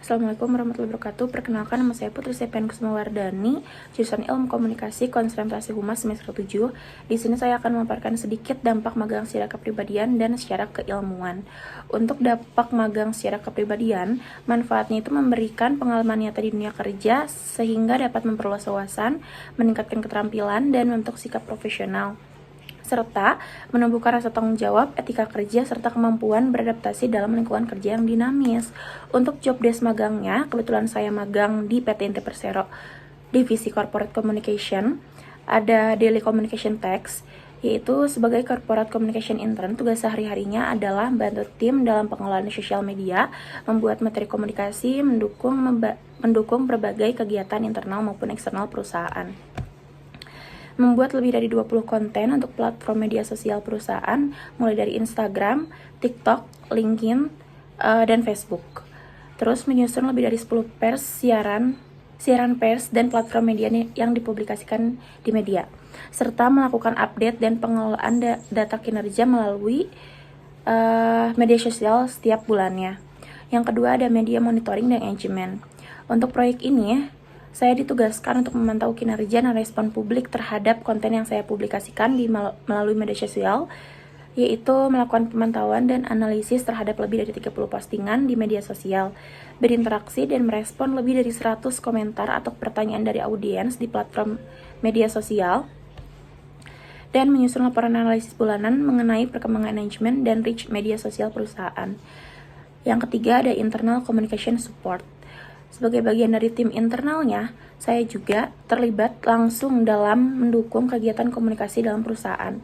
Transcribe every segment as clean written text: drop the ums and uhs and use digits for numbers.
Assalamualaikum warahmatullahi wabarakatuh. Perkenalkan, nama saya Putri Septian Kusumawardani, jurusan Ilmu Komunikasi, konsentrasi Humas semester 7. Di sini saya akan memaparkan sedikit dampak magang secara kepribadian dan secara keilmuan. Untuk dampak magang secara kepribadian, manfaatnya itu memberikan pengalaman nyata di dunia kerja sehingga dapat memperluas wawasan, meningkatkan keterampilan, dan membentuk sikap profesional, serta menumbuhkan rasa tanggung jawab, etika kerja, serta kemampuan beradaptasi dalam lingkungan kerja yang dinamis. Untuk job desk magangnya, kebetulan saya magang di PT Inti Persero, Divisi Corporate Communication, ada Daily Communication Task, yaitu sebagai Corporate Communication Intern. Tugas sehari-harinya adalah membantu tim dalam pengelolaan sosial media, membuat materi komunikasi, mendukung berbagai kegiatan internal maupun eksternal perusahaan. Membuat lebih dari 20 konten untuk platform media sosial perusahaan, mulai dari Instagram, TikTok, LinkedIn, dan Facebook. Terus menyusun lebih dari 10 siaran pers dan platform media yang dipublikasikan di media, serta melakukan update dan pengelolaan data kinerja melalui media sosial setiap bulannya. Yang kedua ada media monitoring dan engagement. Untuk proyek ini, saya ditugaskan untuk memantau kinerja dan respon publik terhadap konten yang saya publikasikan melalui media sosial, yaitu melakukan pemantauan dan analisis terhadap lebih dari 30 postingan di media sosial, berinteraksi dan merespon lebih dari 100 komentar atau pertanyaan dari audiens di platform media sosial, dan menyusun laporan analisis bulanan mengenai perkembangan manajemen dan reach media sosial perusahaan. Yang ketiga ada internal communication support. Sebagai bagian dari tim internalnya, saya juga terlibat langsung dalam mendukung kegiatan komunikasi dalam perusahaan.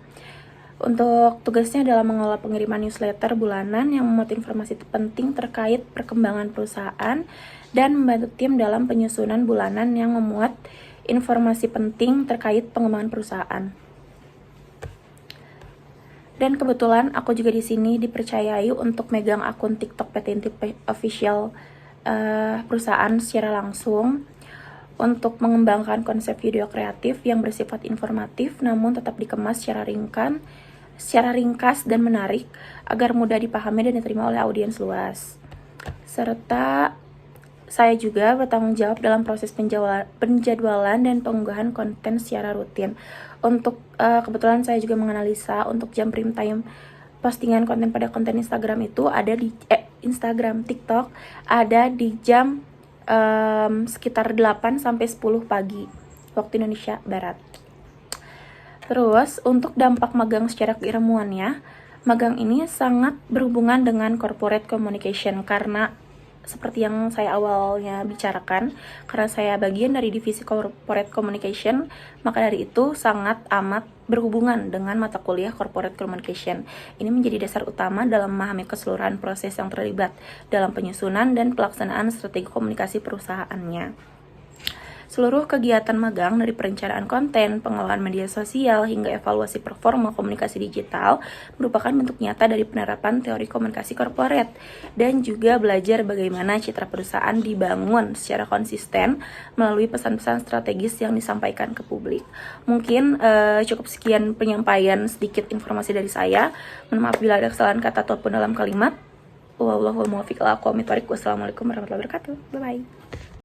Untuk tugasnya adalah mengelola pengiriman newsletter bulanan yang memuat informasi penting terkait perkembangan perusahaan dan membantu tim dalam penyusunan bulanan yang memuat informasi penting terkait pengembangan perusahaan. Dan kebetulan aku juga di sini dipercayai untuk megang akun TikTok PT Inti Official perusahaan secara langsung untuk mengembangkan konsep video kreatif yang bersifat informatif namun tetap dikemas secara ringkas dan menarik agar mudah dipahami dan diterima oleh audiens luas. Serta saya juga bertanggung jawab dalam proses penjadwalan dan pengunggahan konten secara rutin. Untuk kebetulan saya juga menganalisa untuk jam prime time postingan konten pada konten Instagram itu ada di Instagram, TikTok ada di jam sekitar 8 sampai 10 pagi waktu Indonesia Barat. Terus untuk dampak magang secara keilmuannya, magang ini sangat berhubungan dengan corporate communication karena seperti yang saya awalnya bicarakan, karena saya bagian dari divisi corporate communication, maka dari itu sangat amat berhubungan dengan mata kuliah corporate communication. Ini menjadi dasar utama dalam memahami keseluruhan proses yang terlibat dalam penyusunan dan pelaksanaan strategi komunikasi perusahaannya. Seluruh kegiatan magang dari perencanaan konten, pengelolaan media sosial, hingga evaluasi performa komunikasi digital merupakan bentuk nyata dari penerapan teori komunikasi korporat dan juga belajar bagaimana citra perusahaan dibangun secara konsisten melalui pesan-pesan strategis yang disampaikan ke publik. Mungkin cukup sekian penyampaian sedikit informasi dari saya. Mohon maaf bila ada kesalahan kata ataupun dalam kalimat. Wassalamualaikum warahmatullahi wabarakatuh. Bye-bye.